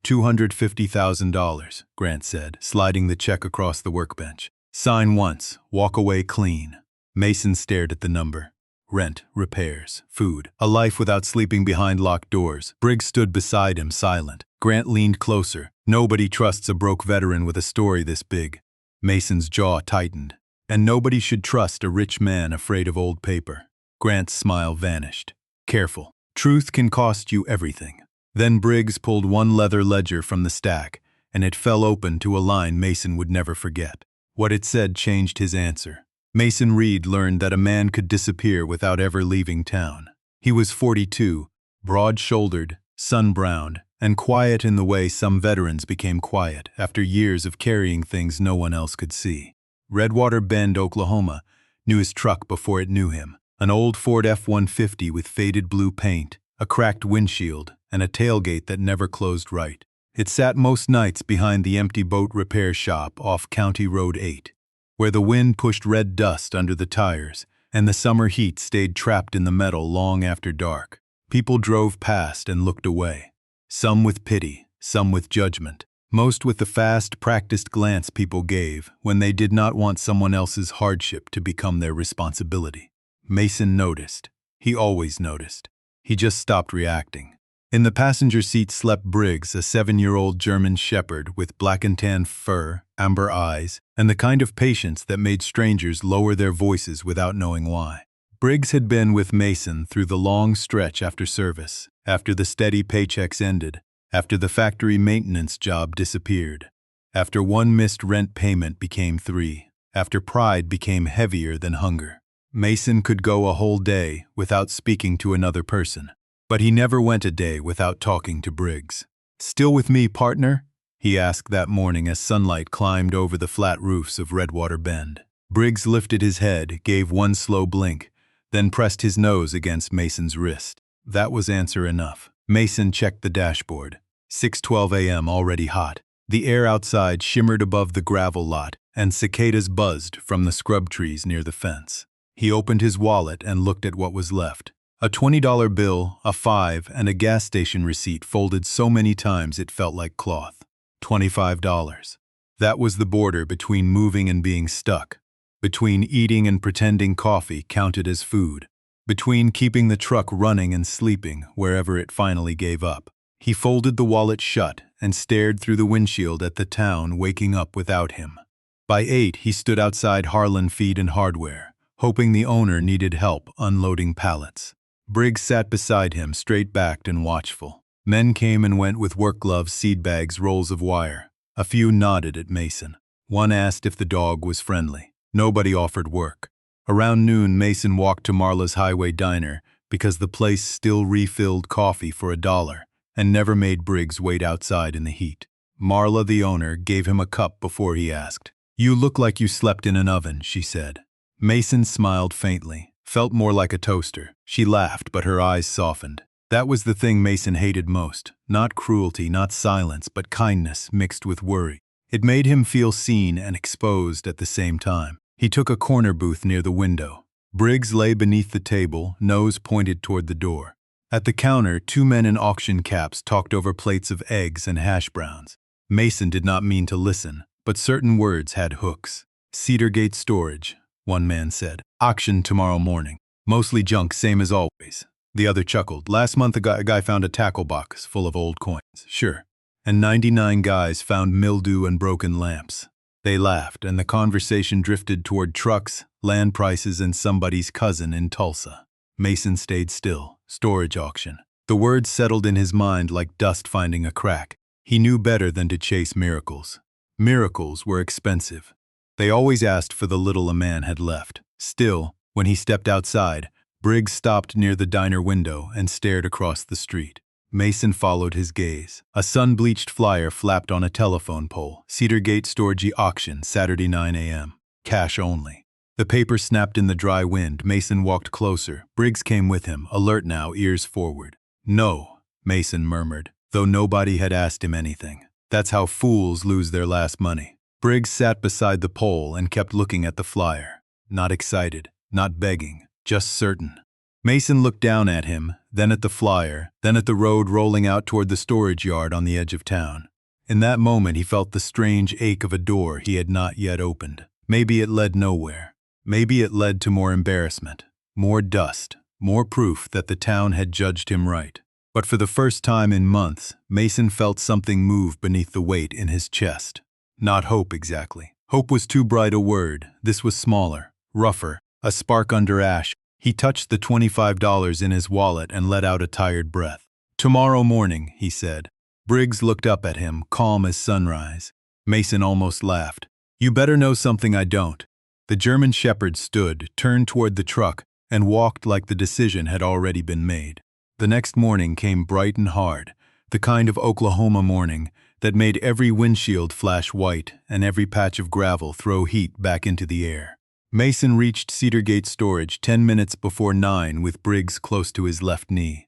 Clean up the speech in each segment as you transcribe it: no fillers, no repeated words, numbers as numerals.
$250,000, Grant said, sliding the check across the workbench. Sign once, walk away clean. Mason stared at the number. Rent, repairs, food, a life without sleeping behind locked doors. Briggs stood beside him, silent. Grant leaned closer. Nobody trusts a broke veteran with a story this big. Mason's jaw tightened. And nobody should trust a rich man afraid of old paper. Grant's smile vanished. Careful. Truth can cost you everything. Then Briggs pulled one leather ledger from the stack, and it fell open to a line Mason would never forget. What it said changed his answer. Mason Reed learned that a man could disappear without ever leaving town. He was 42, broad-shouldered, sun-browned, and quiet in the way some veterans became quiet after years of carrying things no one else could see. Redwater Bend, Oklahoma, knew his truck before it knew him. An old Ford F-150 with faded blue paint, a cracked windshield, and a tailgate that never closed right. It sat most nights behind the empty boat repair shop off County Road 8, where the wind pushed red dust under the tires and the summer heat stayed trapped in the metal long after dark. People drove past and looked away, some with pity, some with judgment, most with the fast, practiced glance people gave when they did not want someone else's hardship to become their responsibility. Mason noticed. He always noticed. He just stopped reacting. In the passenger seat slept Briggs, a 7-year-old German shepherd with black and tan fur, amber eyes, and the kind of patience that made strangers lower their voices without knowing why. Briggs had been with Mason through the long stretch after service, after the steady paychecks ended, after the factory maintenance job disappeared, after one missed rent payment became 3, after pride became heavier than hunger. Mason could go a whole day without speaking to another person, but he never went a day without talking to Briggs. "Still with me, partner?" he asked that morning as sunlight climbed over the flat roofs of Redwater Bend. Briggs lifted his head, gave one slow blink, then pressed his nose against Mason's wrist. That was answer enough. Mason checked the dashboard. 6:12 a.m. already hot. The air outside shimmered above the gravel lot, and cicadas buzzed from the scrub trees near the fence. He opened his wallet and looked at what was left. A $20 bill, a $5, and a gas station receipt folded so many times it felt like cloth. $25. That was the border between moving and being stuck, between eating and pretending coffee counted as food, between keeping the truck running and sleeping wherever it finally gave up. He folded the wallet shut and stared through the windshield at the town waking up without him. By 8, he stood outside Harlan Feed and Hardware, hoping the owner needed help unloading pallets. Briggs sat beside him, straight-backed and watchful. Men came and went with work gloves, seed bags, rolls of wire. A few nodded at Mason. One asked if the dog was friendly. Nobody offered work. Around noon, Mason walked to Marla's Highway Diner because the place still refilled coffee for $1 and never made Briggs wait outside in the heat. Marla, the owner, gave him a cup before he asked. "You look like you slept in an oven," she said. Mason smiled faintly, felt more like a toaster. She laughed, but her eyes softened. That was the thing Mason hated most. Not cruelty, not silence, but kindness mixed with worry. It made him feel seen and exposed at the same time. He took a corner booth near the window. Briggs lay beneath the table, nose pointed toward the door. At the counter, 2 men in auction caps talked over plates of eggs and hash browns. Mason did not mean to listen, but certain words had hooks. "Cedar Gate Storage," one man said. "Auction tomorrow morning. Mostly junk, same as always." The other chuckled. "Last month a guy found a tackle box full of old coins." "Sure." "And 99 guys found mildew and broken lamps." They laughed, and the conversation drifted toward trucks, land prices, and somebody's cousin in Tulsa. Mason stayed still. Storage auction. The words settled in his mind like dust finding a crack. He knew better than to chase miracles. Miracles were expensive. They always asked for the little a man had left. Still, when he stepped outside, Briggs stopped near the diner window and stared across the street. Mason followed his gaze. A sun-bleached flyer flapped on a telephone pole. Cedar Gate Storage Auction, Saturday 9 a.m. Cash only. The paper snapped in the dry wind. Mason walked closer. Briggs came with him, alert now, ears forward. "No," Mason murmured, though nobody had asked him anything. That's how fools lose their last money. Briggs sat beside the pole and kept looking at the flyer. Not excited, not begging, just certain. Mason looked down at him, then at the flyer, then at the road rolling out toward the storage yard on the edge of town. In that moment he felt the strange ache of a door he had not yet opened. Maybe it led nowhere. Maybe it led to more embarrassment, more dust, more proof that the town had judged him right. But for the first time in months, Mason felt something move beneath the weight in his chest. Not hope exactly. Hope was too bright a word. This was smaller, rougher, a spark under ash. He touched the $25 in his wallet and let out a tired breath. "Tomorrow morning," he said. Briggs looked up at him, calm as sunrise. Mason almost laughed. "You better know something I don't." The German shepherd stood, turned toward the truck, and walked like the decision had already been made. The next morning came bright and hard, the kind of Oklahoma morning that made every windshield flash white and every patch of gravel throw heat back into the air. Mason reached Cedar Gate Storage 10 minutes before 9 with Briggs close to his left knee.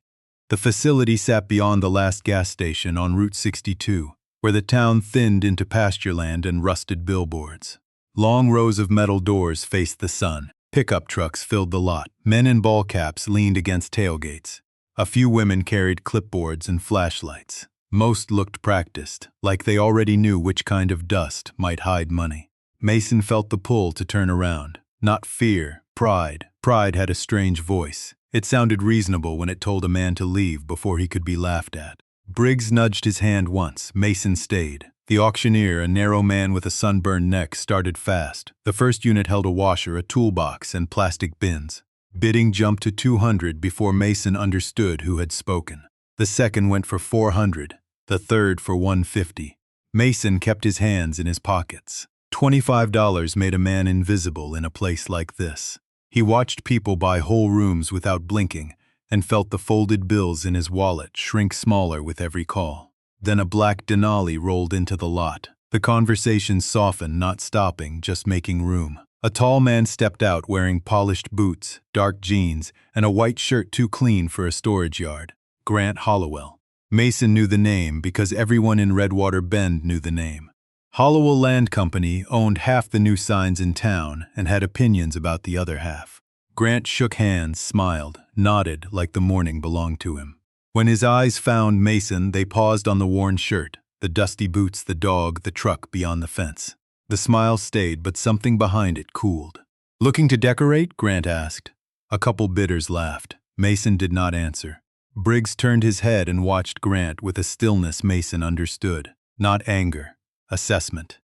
The facility sat beyond the last gas station on Route 62, where the town thinned into pastureland and rusted billboards. Long rows of metal doors faced the sun. Pickup trucks filled the lot. Men in ball caps leaned against tailgates. A few women carried clipboards and flashlights. Most looked practiced, like they already knew which kind of dust might hide money. Mason felt the pull to turn around. Not fear, pride. Pride had a strange voice. It sounded reasonable when it told a man to leave before he could be laughed at. Briggs nudged his hand once. Mason stayed. The auctioneer, a narrow man with a sunburned neck, started fast. The first unit held a washer, a toolbox, and plastic bins. Bidding jumped to 200 before Mason understood who had spoken. The second went for 400, the third for 150. Mason kept his hands in his pockets. $25 made a man invisible in a place like this. He watched people buy whole rooms without blinking and felt the folded bills in his wallet shrink smaller with every call. Then a black Denali rolled into the lot. The conversation softened, not stopping, just making room. A tall man stepped out wearing polished boots, dark jeans, and a white shirt too clean for a storage yard. Grant Hollowell. Mason knew the name because everyone in Redwater Bend knew the name. Hollowell Land Company owned half the new signs in town and had opinions about the other half. Grant shook hands, smiled, nodded like the morning belonged to him. When his eyes found Mason, they paused on the worn shirt, the dusty boots, the dog, the truck beyond the fence. The smile stayed, but something behind it cooled. "Looking to decorate?" Grant asked. A couple bidders laughed. Mason did not answer. Briggs turned his head and watched Grant with a stillness Mason understood. Not anger. Assessment.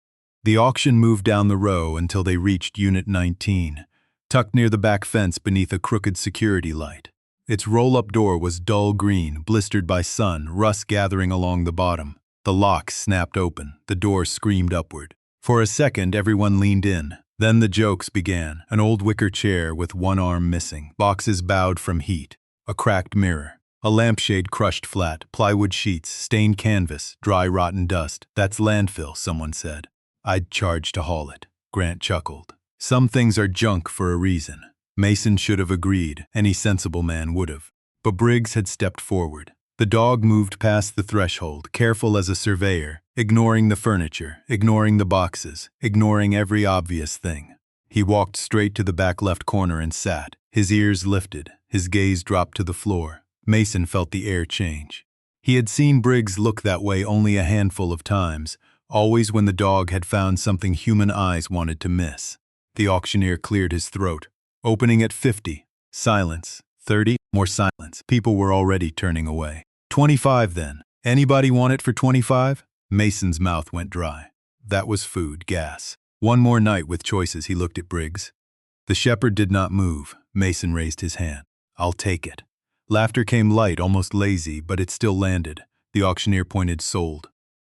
The auction moved down the row until they reached Unit 19, tucked near the back fence beneath a crooked security light. Its roll-up door was dull green, blistered by sun, rust gathering along the bottom. The lock snapped open. The door screamed upward. For a second, everyone leaned in. Then the jokes began. An old wicker chair with one arm missing, boxes bowed from heat, a cracked mirror, a lampshade crushed flat, plywood sheets, stained canvas, dry rotten dust. "That's landfill," someone said. "I'd charge to haul it." Grant chuckled. "Some things are junk for a reason." Mason should have agreed. Any sensible man would have. But Briggs had stepped forward. The dog moved past the threshold, careful as a surveyor, ignoring the furniture, ignoring the boxes, ignoring every obvious thing. He walked straight to the back left corner and sat, his ears lifted, his gaze dropped to the floor. Mason felt the air change. He had seen Briggs look that way only a handful of times, always when the dog had found something human eyes wanted to miss. The auctioneer cleared his throat. Opening at 50. Silence. 30. More silence. People were already turning away. 25 then. Anybody want it for 25? Mason's mouth went dry. That was food, gas. One more night with choices. He looked at Briggs. The shepherd did not move. Mason raised his hand. "I'll take it." Laughter came light, almost lazy, but it still landed. The auctioneer pointed. "Sold."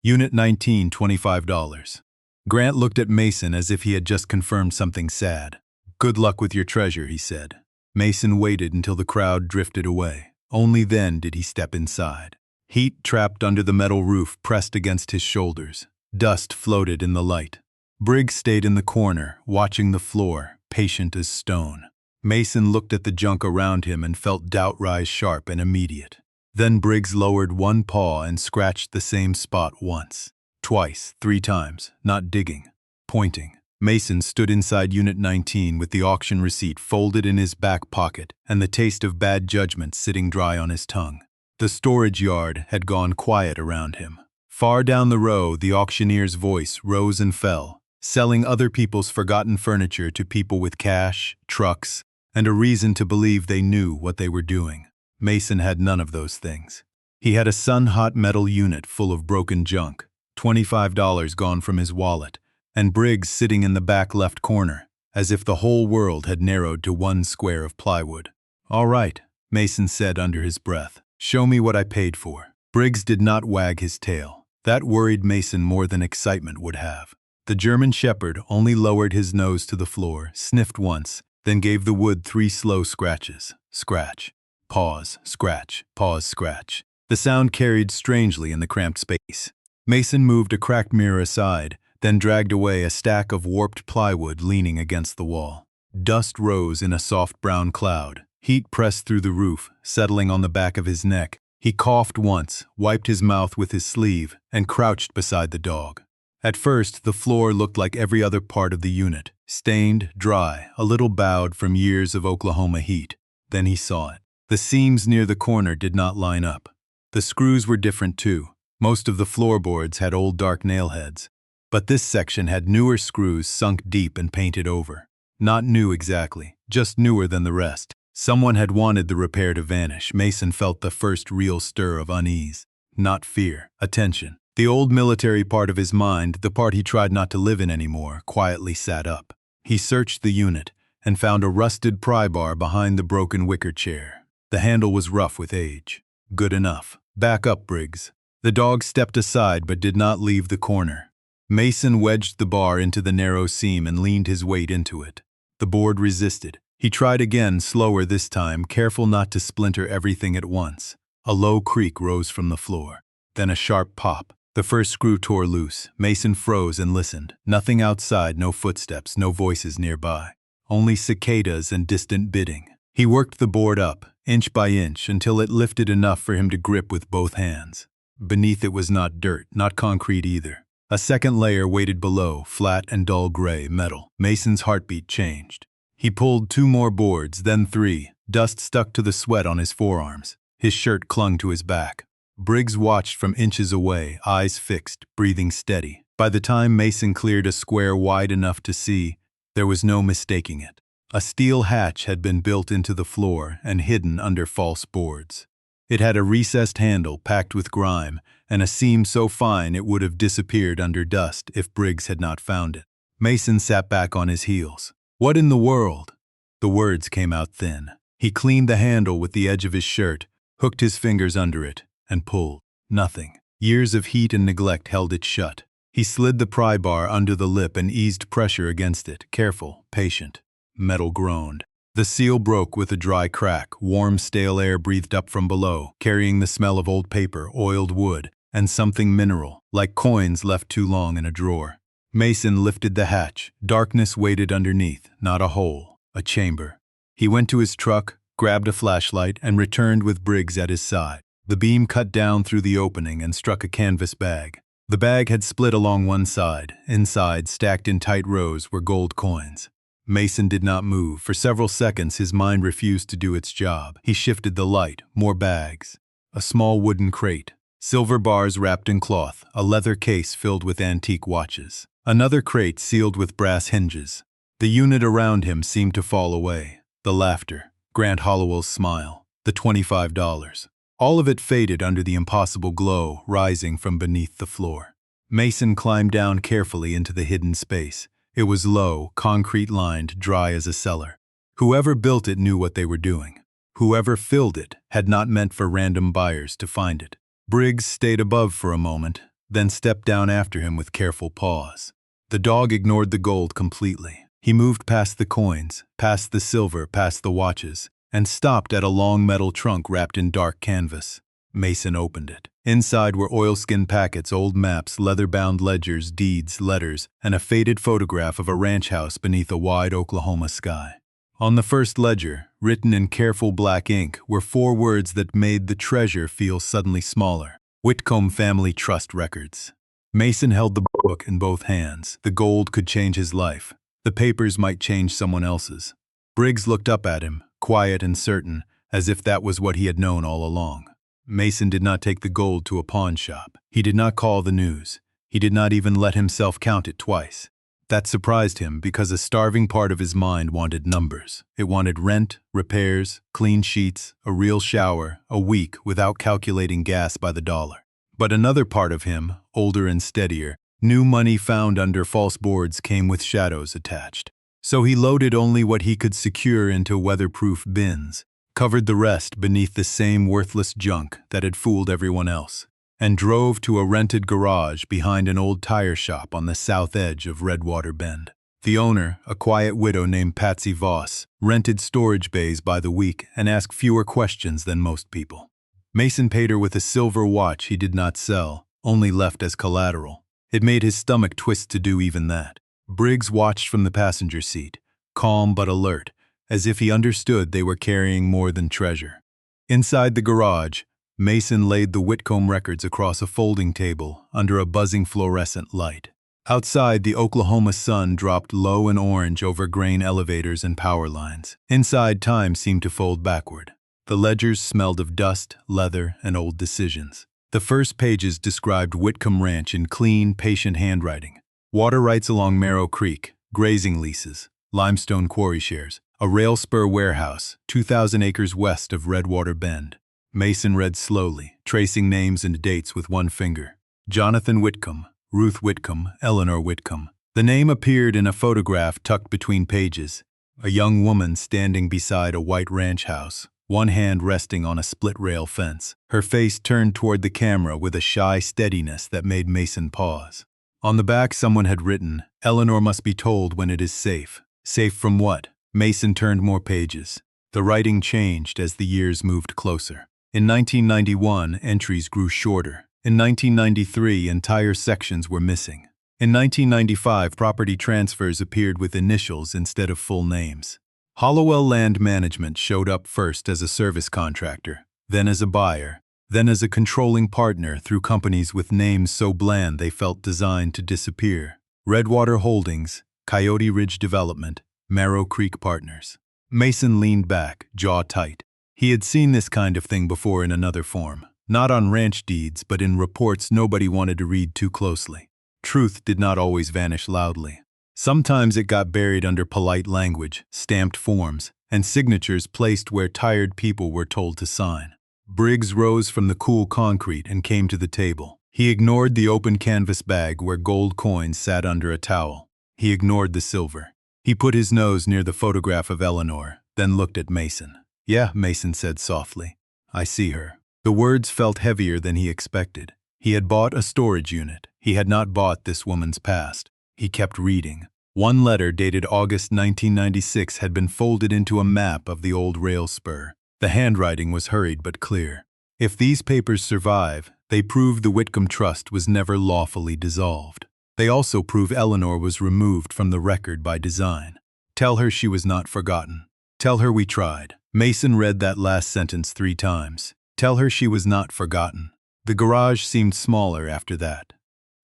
Unit 19, $25. Grant looked at Mason as if he had just confirmed something sad. "Good luck with your treasure," he said. Mason waited until the crowd drifted away. Only then did he step inside. Heat trapped under the metal roof pressed against his shoulders. Dust floated in the light. Briggs stayed in the corner, watching the floor, patient as stone. Mason looked at the junk around him and felt doubt rise sharp and immediate. Then Briggs lowered one paw and scratched the same spot once, twice, 3 times, not digging, pointing. Mason stood inside Unit 19 with the auction receipt folded in his back pocket and the taste of bad judgment sitting dry on his tongue. The storage yard had gone quiet around him. Far down the row, the auctioneer's voice rose and fell, selling other people's forgotten furniture to people with cash, trucks, and a reason to believe they knew what they were doing. Mason had none of those things. He had a sun-hot metal unit full of broken junk, $25 gone from his wallet, and Briggs sitting in the back left corner, as if the whole world had narrowed to one square of plywood. "All right," Mason said under his breath. "Show me what I paid for." Briggs did not wag his tail. That worried Mason more than excitement would have. The German Shepherd only lowered his nose to the floor, sniffed once, then gave the wood 3 slow scratches. Scratch, pause, scratch, pause, scratch. The sound carried strangely in the cramped space. Mason moved a cracked mirror aside, then dragged away a stack of warped plywood leaning against the wall. Dust rose in a soft brown cloud. Heat pressed through the roof, settling on the back of his neck. He coughed once, wiped his mouth with his sleeve, and crouched beside the dog. At first, the floor looked like every other part of the unit, stained, dry, a little bowed from years of Oklahoma heat. Then he saw it. The seams near the corner did not line up. The screws were different too. Most of the floorboards had old dark nail heads. But this section had newer screws sunk deep and painted over. Not new exactly, just newer than the rest. Someone had wanted the repair to vanish. Mason felt the first real stir of unease. Not fear, attention. The old military part of his mind, the part he tried not to live in anymore, quietly sat up. He searched the unit and found a rusted pry bar behind the broken wicker chair. The handle was rough with age. Good enough. "Back up, Briggs." The dog stepped aside but did not leave the corner. Mason wedged the bar into the narrow seam and leaned his weight into it. The board resisted. He tried again, slower this time, careful not to splinter everything at once. A low creak rose from the floor. Then a sharp pop. The first screw tore loose. Mason froze and listened. Nothing outside, no footsteps, no voices nearby. Only cicadas and distant bidding. He worked the board up, inch by inch, until it lifted enough for him to grip with both hands. Beneath it was not dirt, not concrete either. A second layer waited below, flat and dull gray metal. Mason's heartbeat changed. He pulled 2 more boards, then 3. Dust stuck to the sweat on his forearms. His shirt clung to his back. Briggs watched from inches away, eyes fixed, breathing steady. By the time Mason cleared a square wide enough to see, there was no mistaking it. A steel hatch had been built into the floor and hidden under false boards. It had a recessed handle packed with grime, and a seam so fine it would have disappeared under dust if Briggs had not found it. Mason sat back on his heels. "What in the world?" The words came out thin. He cleaned the handle with the edge of his shirt, hooked his fingers under it, and pulled. Nothing. Years of heat and neglect held it shut. He slid the pry bar under the lip and eased pressure against it, careful, patient. Metal groaned. The seal broke with a dry crack. Warm, stale air breathed up from below, carrying the smell of old paper, oiled wood, and something mineral, like coins left too long in a drawer. Mason lifted the hatch. Darkness waited underneath, not a hole, a chamber. He went to his truck, grabbed a flashlight, and returned with Briggs at his side. The beam cut down through the opening and struck a canvas bag. The bag had split along one side. Inside, stacked in tight rows, were gold coins. Mason did not move. For several seconds, his mind refused to do its job. He shifted the light. More bags. A small wooden crate. Silver bars wrapped in cloth. A leather case filled with antique watches. Another crate sealed with brass hinges. The unit around him seemed to fall away. The laughter. Grant Hollowell's smile. The $25. All of it faded under the impossible glow rising from beneath the floor. Mason climbed down carefully into the hidden space. It was low, concrete-lined, dry as a cellar. Whoever built it knew what they were doing. Whoever filled it had not meant for random buyers to find it. Briggs stayed above for a moment, then stepped down after him with careful pause. The dog ignored the gold completely. He moved past the coins, past the silver, past the watches, and stopped at a long metal trunk wrapped in dark canvas. Mason opened it. Inside were oilskin packets, old maps, leather-bound ledgers, deeds, letters, and a faded photograph of a ranch house beneath a wide Oklahoma sky. On the first ledger, written in careful black ink, were 4 words that made the treasure feel suddenly smaller. Whitcomb Family Trust Records. Mason held the book in both hands. The gold could change his life. The papers might change someone else's. Briggs looked up at him, quiet and certain, as if that was what he had known all along. Mason did not take the gold to a pawn shop. He did not call the news. He did not even let himself count it twice. That surprised him because a starving part of his mind wanted numbers. It wanted rent, repairs, clean sheets, a real shower, a week without calculating gas by the dollar. But another part of him, older and steadier, knew money found under false boards came with shadows attached. So he loaded only what he could secure into weatherproof bins, covered the rest beneath the same worthless junk that had fooled everyone else, and drove to a rented garage behind an old tire shop on the south edge of Redwater Bend. The owner, a quiet widow named Patsy Voss, rented storage bays by the week and asked fewer questions than most people. Mason paid her with a silver watch he did not sell, only left as collateral. It made his stomach twist to do even that. Briggs watched from the passenger seat, calm but alert, as if he understood they were carrying more than treasure. Inside the garage, Mason laid the Whitcomb records across a folding table under a buzzing fluorescent light. Outside, the Oklahoma sun dropped low and orange over grain elevators and power lines. Inside, time seemed to fold backward. The ledgers smelled of dust, leather, and old decisions. The first pages described Whitcomb Ranch in clean, patient handwriting. Water rights along Marrow Creek, grazing leases, limestone quarry shares, a rail spur warehouse, 2,000 acres west of Redwater Bend. Mason read slowly, tracing names and dates with one finger. Jonathan Whitcomb, Ruth Whitcomb, Eleanor Whitcomb. The name appeared in a photograph tucked between pages. A young woman standing beside a white ranch house, one hand resting on a split-rail fence, her face turned toward the camera with a shy steadiness that made Mason pause. On the back someone had written, "Eleanor must be told when it is safe." Safe from what? Mason turned more pages. The writing changed as the years moved closer. In 1991, entries grew shorter. In 1993, entire sections were missing. In 1995, property transfers appeared with initials instead of full names. Hollowell Land Management showed up first as a service contractor, then as a buyer, then as a controlling partner through companies with names so bland they felt designed to disappear. Redwater Holdings, Coyote Ridge Development, Marrow Creek Partners. Mason leaned back, jaw tight. He had seen this kind of thing before in another form, not on ranch deeds but in reports nobody wanted to read too closely. Truth did not always vanish loudly. Sometimes it got buried under polite language, stamped forms, and signatures placed where tired people were told to sign. Briggs rose from the cool concrete and came to the table. He ignored the open canvas bag where gold coins sat under a towel. He ignored the silver. He put his nose near the photograph of Eleanor, then looked at Mason. "Yeah," Mason said softly. "I see her." The words felt heavier than he expected. He had bought a storage unit. He had not bought this woman's past. He kept reading. One letter dated August 1996 had been folded into a map of the old rail spur. The handwriting was hurried but clear. If these papers survive, they prove the Whitcomb Trust was never lawfully dissolved. They also prove Eleanor was removed from the record by design. Tell her she was not forgotten. Tell her we tried. Mason read that last sentence 3 times. Tell her she was not forgotten. The garage seemed smaller after that.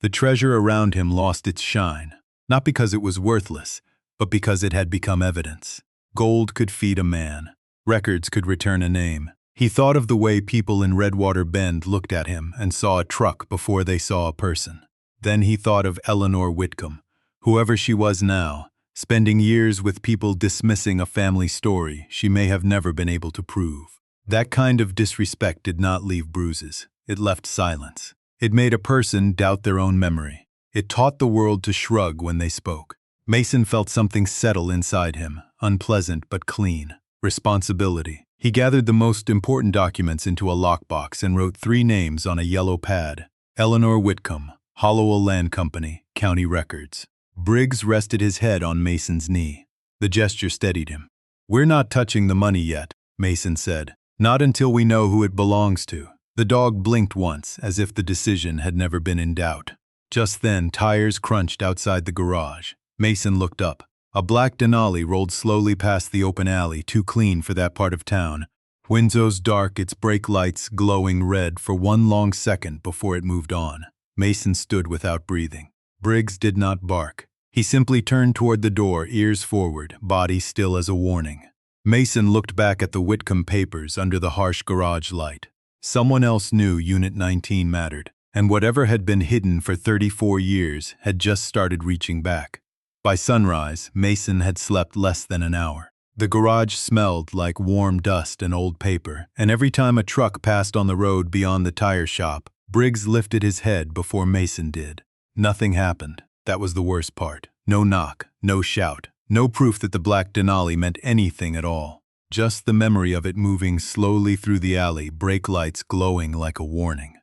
The treasure around him lost its shine, not because it was worthless, but because it had become evidence. Gold could feed a man. Records could return a name. He thought of the way people in Redwater Bend looked at him and saw a truck before they saw a person. Then he thought of Eleanor Whitcomb, whoever she was now, spending years with people dismissing a family story she may have never been able to prove. That kind of disrespect did not leave bruises. It left silence. It made a person doubt their own memory. It taught the world to shrug when they spoke. Mason felt something settle inside him, unpleasant but clean. Responsibility. He gathered the most important documents into a lockbox and wrote 3 names on a yellow pad. Eleanor Whitcomb, Hollowell Land Company, County Records. Briggs rested his head on Mason's knee. The gesture steadied him. "We're not touching the money yet," Mason said. "Not until we know who it belongs to." The dog blinked once, as if the decision had never been in doubt. Just then, tires crunched outside the garage. Mason looked up. A black Denali rolled slowly past the open alley, too clean for that part of town. Windows dark, its brake lights glowing red for one long second before it moved on. Mason stood without breathing. Briggs did not bark. He simply turned toward the door, ears forward, body still as a warning. Mason looked back at the Whitcomb papers under the harsh garage light. Someone else knew Unit 19 mattered, and whatever had been hidden for 34 years had just started reaching back. By sunrise, Mason had slept less than an hour. The garage smelled like warm dust and old paper, and every time a truck passed on the road beyond the tire shop, Briggs lifted his head before Mason did. Nothing happened. That was the worst part. No knock, no shout, no proof that the black Denali meant anything at all. Just the memory of it moving slowly through the alley, brake lights glowing like a warning.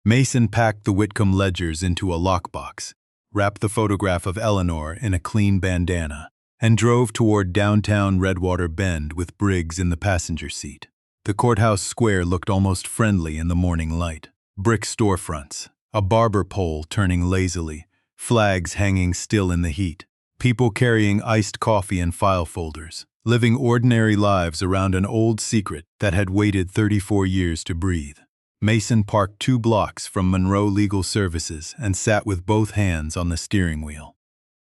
Mason packed the Whitcomb ledgers into a lockbox, wrapped the photograph of Eleanor in a clean bandana, and drove toward downtown Redwater Bend with Briggs in the passenger seat. The courthouse square looked almost friendly in the morning light. Brick storefronts, a barber pole turning lazily, flags hanging still in the heat, people carrying iced coffee and file folders, living ordinary lives around an old secret that had waited 34 years to breathe. Mason parked 2 blocks from Monroe Legal Services and sat with both hands on the steering wheel.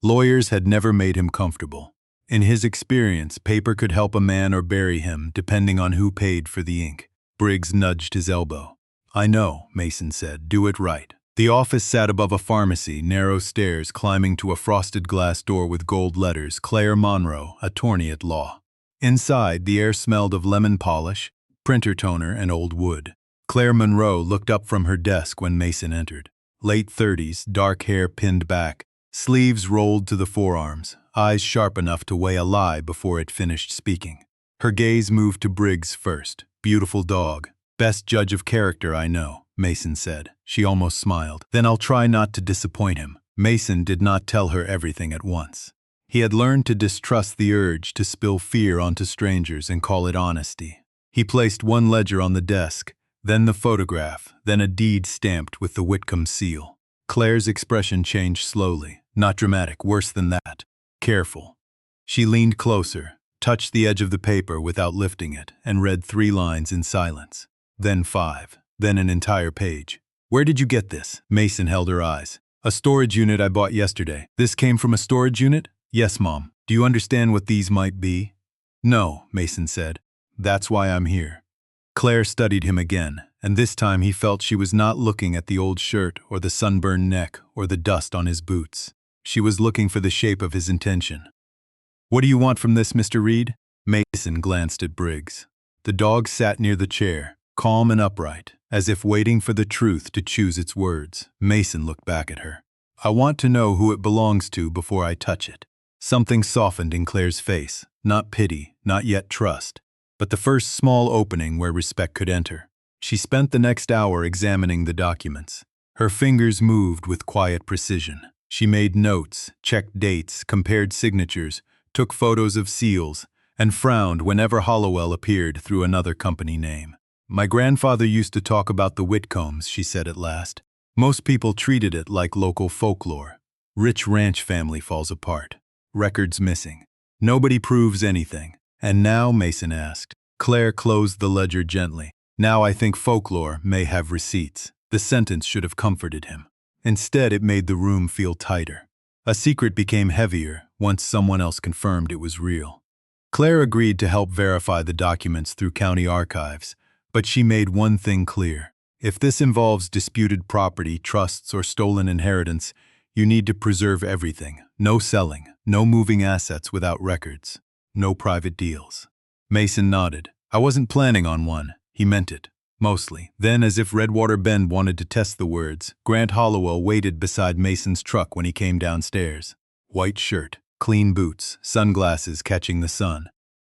Lawyers had never made him comfortable. In his experience, paper could help a man or bury him, depending on who paid for the ink. Briggs nudged his elbow. "I know," Mason said. "Do it right." The office sat above a pharmacy, narrow stairs climbing to a frosted glass door with gold letters, Claire Monroe, attorney at law. Inside, the air smelled of lemon polish, printer toner, and old wood. Claire Monroe looked up from her desk when Mason entered. Late 30s, dark hair pinned back, sleeves rolled to the forearms, eyes sharp enough to weigh a lie before it finished speaking. Her gaze moved to Briggs first. "Beautiful dog. Best judge of character I know," Mason said. She almost smiled. "Then I'll try not to disappoint him." Mason did not tell her everything at once. He had learned to distrust the urge to spill fear onto strangers and call it honesty. He placed one ledger on the desk, then the photograph, then a deed stamped with the Whitcomb seal. Claire's expression changed slowly. Not dramatic, worse than that. Careful. She leaned closer, touched the edge of the paper without lifting it, and read 3 lines in silence. Then 5. Then an entire page. "Where did you get this?" Mason held her eyes. "A storage unit I bought yesterday." "This came from a storage unit?" "Yes, Mom. Do you understand what these might be?" "No," Mason said. "That's why I'm here." Claire studied him again, and this time he felt she was not looking at the old shirt or the sunburned neck or the dust on his boots. She was looking for the shape of his intention. "What do you want from this, Mr. Reed?" Mason glanced at Briggs. The dog sat near the chair, calm and upright, as if waiting for the truth to choose its words. Mason looked back at her. "I want to know who it belongs to before I touch it." Something softened in Claire's face, not pity, not yet trust, but the first small opening where respect could enter. She spent the next hour examining the documents. Her fingers moved with quiet precision. She made notes, checked dates, compared signatures, took photos of seals, and frowned whenever Hollowell appeared through another company name. "My grandfather used to talk about the Whitcombs," she said at last. "Most people treated it like local folklore. Rich ranch family falls apart. Records missing. Nobody proves anything. And now?" Mason asked. Claire closed the ledger gently. "Now I think folklore may have receipts." The sentence should have comforted him. Instead, it made the room feel tighter. A secret became heavier once someone else confirmed it was real. Claire agreed to help verify the documents through county archives, but she made one thing clear. If this involves disputed property, trusts, or stolen inheritance, you need to preserve everything. No selling, no moving assets without records, no private deals. Mason nodded. "I wasn't planning on one." He meant it. Mostly. Then, as if Redwater Bend wanted to test the words, Grant Hollowell waited beside Mason's truck when he came downstairs. White shirt, clean boots, sunglasses catching the sun.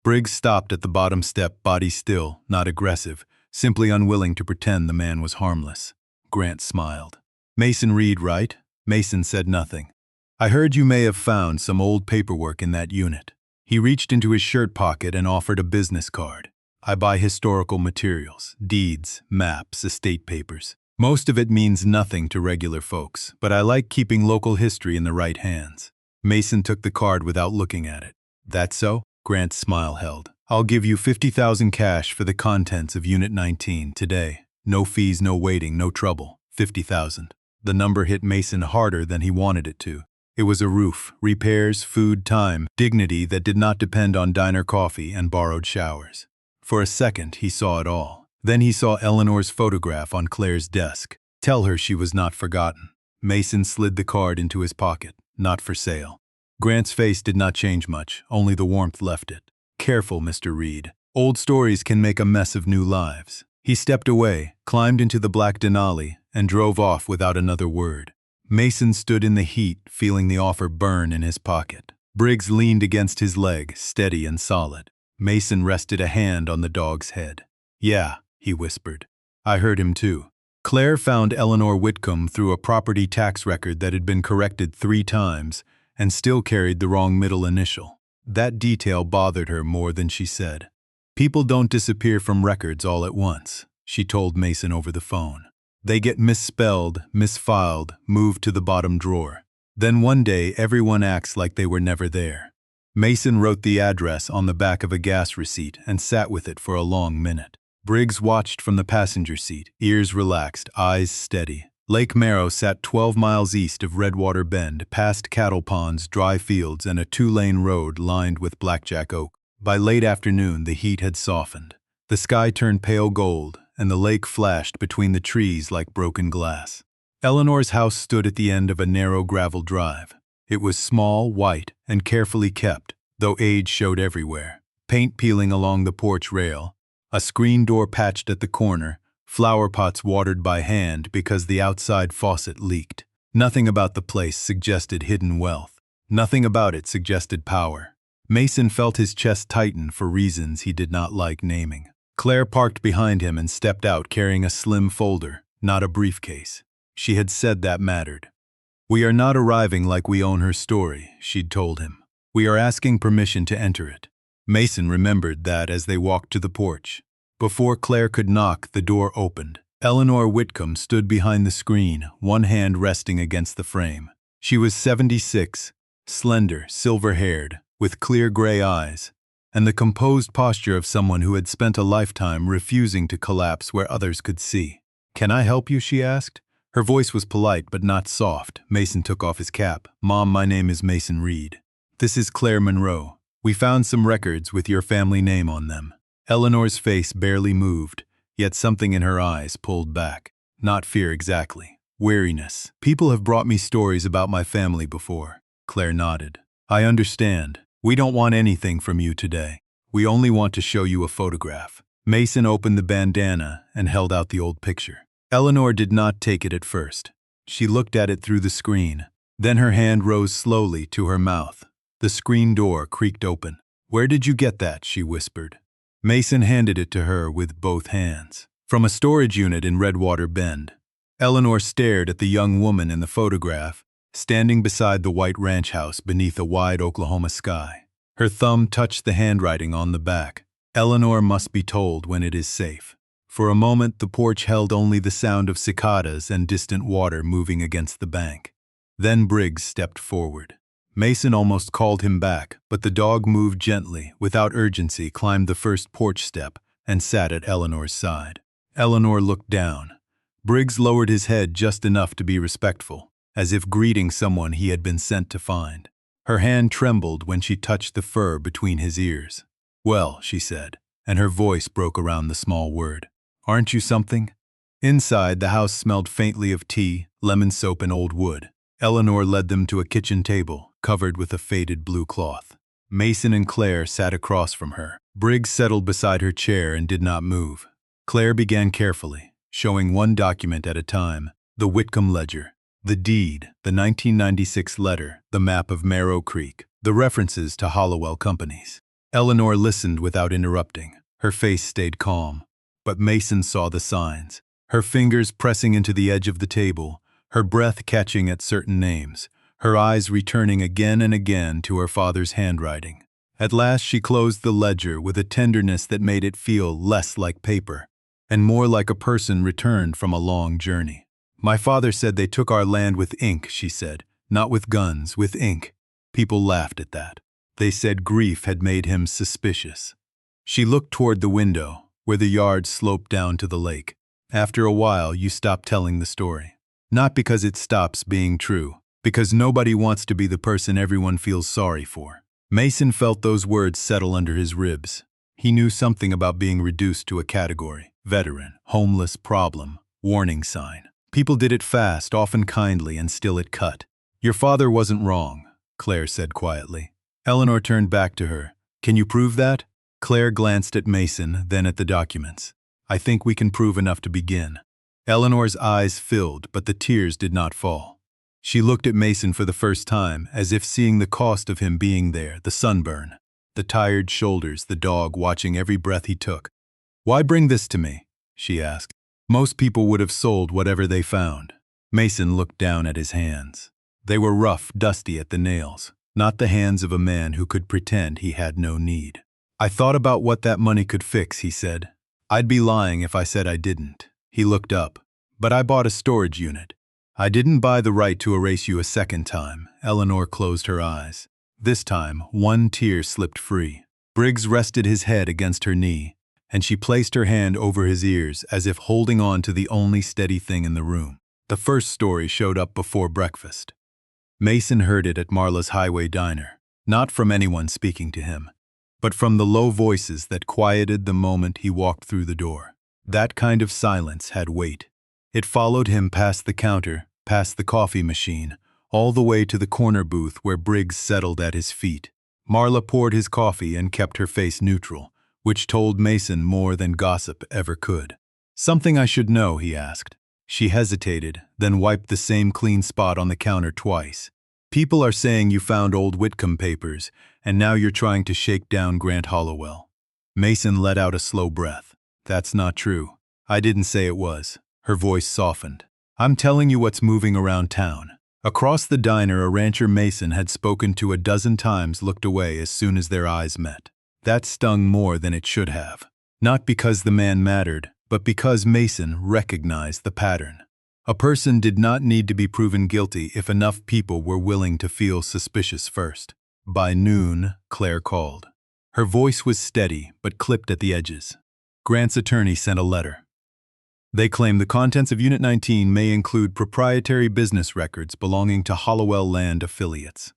Briggs stopped at the bottom step, body still, not aggressive, simply unwilling to pretend the man was harmless. Grant smiled. "Mason Reed, right?" Mason said nothing. "I heard you may have found some old paperwork in that unit." He reached into his shirt pocket and offered a business card. "I buy historical materials, deeds, maps, estate papers. Most of it means nothing to regular folks, but I like keeping local history in the right hands." Mason took the card without looking at it. "That so?" Grant's smile held. "I'll give you $50,000 cash for the contents of Unit 19 today. No fees, no waiting, no trouble. $50,000. The number hit Mason harder than he wanted it to. It was a roof, repairs, food, time, dignity that did not depend on diner coffee and borrowed showers. For a second, he saw it all. Then he saw Eleanor's photograph on Claire's desk. Tell her she was not forgotten. Mason slid the card into his pocket. Not for sale. Grant's face did not change much, only the warmth left it. Careful, Mr. Reed. Old stories can make a mess of new lives. He stepped away, climbed into the black Denali, and drove off without another word. Mason stood in the heat, feeling the offer burn in his pocket. Briggs leaned against his leg, steady and solid. Mason rested a hand on the dog's head. Yeah, he whispered. I heard him too. Claire found Eleanor Whitcomb through a property tax record that had been corrected 3 times and still carried the wrong middle initial. That detail bothered her more than she said. People don't disappear from records all at once, she told Mason over the phone. They get misspelled, misfiled, moved to the bottom drawer. Then one day everyone acts like they were never there. Mason wrote the address on the back of a gas receipt and sat with it for a long minute. Briggs watched from the passenger seat, ears relaxed, eyes steady. Lake Marrow sat 12 miles east of Redwater Bend, past cattle ponds, dry fields, and a 2-lane road lined with blackjack oak. By late afternoon, the heat had softened. The sky turned pale gold, and the lake flashed between the trees like broken glass. Eleanor's house stood at the end of a narrow gravel drive. It was small, white, and carefully kept, though age showed everywhere. Paint peeling along the porch rail, a screen door patched at the corner, flower pots watered by hand because the outside faucet leaked. Nothing about the place suggested hidden wealth. Nothing about it suggested power. Mason felt his chest tighten for reasons he did not like naming. Claire parked behind him and stepped out carrying a slim folder, not a briefcase. She had said that mattered. We are not arriving like we own her story, she'd told him. We are asking permission to enter it. Mason remembered that as they walked to the porch. Before Claire could knock, the door opened. Eleanor Whitcomb stood behind the screen, one hand resting against the frame. She was 76, slender, silver-haired, with clear gray eyes, and the composed posture of someone who had spent a lifetime refusing to collapse where others could see. Can I help you? She asked. Her voice was polite but not soft. Mason took off his cap. Mom, my name is Mason Reed. This is Claire Monroe. We found some records with your family name on them. Eleanor's face barely moved, yet something in her eyes pulled back. Not fear exactly. Weariness. People have brought me stories about my family before. Claire nodded. I understand. We don't want anything from you today. We only want to show you a photograph. Mason opened the bandana and held out the old picture. Eleanor did not take it at first. She looked at it through the screen. Then her hand rose slowly to her mouth. The screen door creaked open. Where did you get that? She whispered. Mason handed it to her with both hands. From a storage unit in Redwater Bend. Eleanor stared at the young woman in the photograph, standing beside the white ranch house beneath a wide Oklahoma sky. Her thumb touched the handwriting on the back. Eleanor must be told when it is safe. For a moment, the porch held only the sound of cicadas and distant water moving against the bank. Then Briggs stepped forward. Mason almost called him back, but the dog moved gently, without urgency, climbed the first porch step, and sat at Eleanor's side. Eleanor looked down. Briggs lowered his head just enough to be respectful, as if greeting someone he had been sent to find. Her hand trembled when she touched the fur between his ears. Well, she said, and her voice broke around the small word. Aren't you something? Inside, the house smelled faintly of tea, lemon soap, and old wood. Eleanor led them to a kitchen table, covered with a faded blue cloth. Mason and Claire sat across from her. Briggs settled beside her chair and did not move. Claire began carefully, showing one document at a time, the Whitcomb ledger, the deed, the 1996 letter, the map of Marrow Creek, the references to Hollowell companies. Eleanor listened without interrupting. Her face stayed calm. But Mason saw the signs, her fingers pressing into the edge of the table, her breath catching at certain names, her eyes returning again and again to her father's handwriting. At last she closed the ledger with a tenderness that made it feel less like paper, and more like a person returned from a long journey. My father said they took our land with ink, she said, not with guns, with ink. People laughed at that. They said grief had made him suspicious. She looked toward the window, where the yard sloped down to the lake. After a while, you stopped telling the story. Not because it stops being true, because nobody wants to be the person everyone feels sorry for. Mason felt those words settle under his ribs. He knew something about being reduced to a category: veteran, homeless, problem, warning sign. People did it fast, often kindly, and still it cut. Your father wasn't wrong, Claire said quietly. Eleanor turned back to her. Can you prove that? Claire glanced at Mason, then at the documents. I think we can prove enough to begin. Eleanor's eyes filled, but the tears did not fall. She looked at Mason for the first time, as if seeing the cost of him being there, the sunburn, the tired shoulders, the dog watching every breath he took. Why bring this to me? She asked. Most people would have sold whatever they found. Mason looked down at his hands. They were rough, dusty at the nails, not the hands of a man who could pretend he had no need. I thought about what that money could fix, he said. I'd be lying if I said I didn't. He looked up. But I bought a storage unit. I didn't buy the right to erase you a second time. Eleanor closed her eyes. This time, one tear slipped free. Briggs rested his head against her knee, and she placed her hand over his ears as if holding on to the only steady thing in the room. The first story showed up before breakfast. Mason heard it at Marla's Highway Diner, not from anyone speaking to him, but from the low voices that quieted the moment he walked through the door. That kind of silence had weight. It followed him past the counter, past the coffee machine, all the way to the corner booth where Briggs settled at his feet. Marla poured his coffee and kept her face neutral, which told Mason more than gossip ever could. Something I should know, he asked. She hesitated, then wiped the same clean spot on the counter twice. People are saying you found old Whitcomb papers, and now you're trying to shake down Grant Hollowell. Mason let out a slow breath. That's not true. I didn't say it was. Her voice softened. I'm telling you what's moving around town. Across the diner, a rancher Mason had spoken to a dozen times looked away as soon as their eyes met. That stung more than it should have. Not because the man mattered, but because Mason recognized the pattern. A person did not need to be proven guilty if enough people were willing to feel suspicious first. By noon, Claire called. Her voice was steady, but clipped at the edges. Grant's attorney sent a letter. They claim the contents of Unit 19 may include proprietary business records belonging to Hollowell Land affiliates.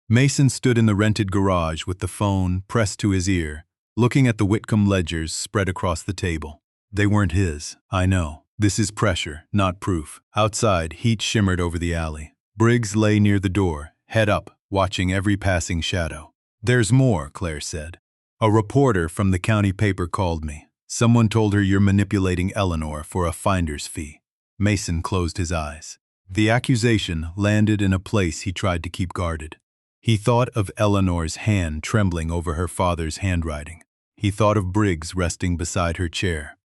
Mason stood in the rented garage with the phone pressed to his ear, looking at the Whitcomb ledgers spread across the table. They weren't his, I know. This is pressure, not proof. Outside, heat shimmered over the alley. Briggs lay near the door, head up, watching every passing shadow. There's more, Claire said. A reporter from the county paper called me. Someone told her you're manipulating Eleanor for a finder's fee. Mason closed his eyes. The accusation landed in a place he tried to keep guarded. He thought of Eleanor's hand trembling over her father's handwriting. He thought of Briggs resting beside her chair.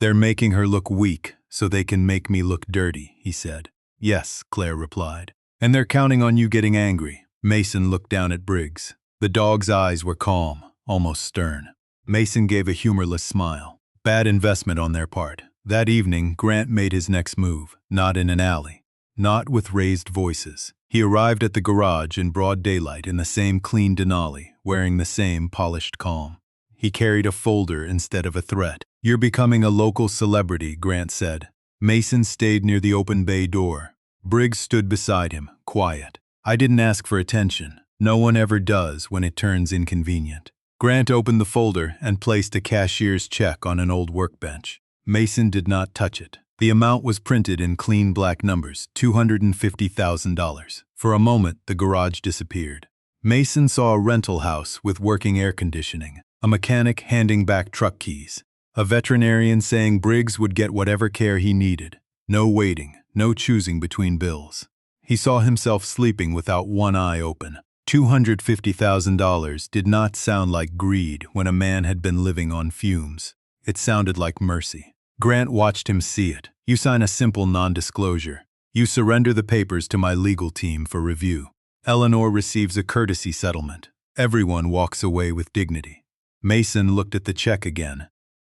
They're making her look weak so they can make me look dirty, he said. Yes, Claire replied. And they're counting on you getting angry. Mason looked down at Briggs. The dog's eyes were calm, almost stern. Mason gave a humorless smile. Bad investment on their part. That evening, Grant made his next move, not in an alley, not with raised voices. He arrived at the garage in broad daylight in the same clean Denali, wearing the same polished calm. He carried a folder instead of a threat. You're becoming a local celebrity, Grant said. Mason stayed near the open bay door. Briggs stood beside him, quiet. I didn't ask for attention. No one ever does when it turns inconvenient. Grant opened the folder and placed a cashier's check on an old workbench. Mason did not touch it. The amount was printed in clean black numbers, $250,000. For a moment, the garage disappeared. Mason saw a rental house with working air conditioning, a mechanic handing back truck keys, a veterinarian saying Briggs would get whatever care he needed. No waiting, no choosing between bills. He saw himself sleeping without one eye open. $250,000 did not sound like greed when a man had been living on fumes. It sounded like mercy. Grant watched him see it. You sign a simple non-disclosure. You surrender the papers to my legal team for review. Eleanor receives a courtesy settlement. Everyone walks away with dignity. Mason looked at the check again.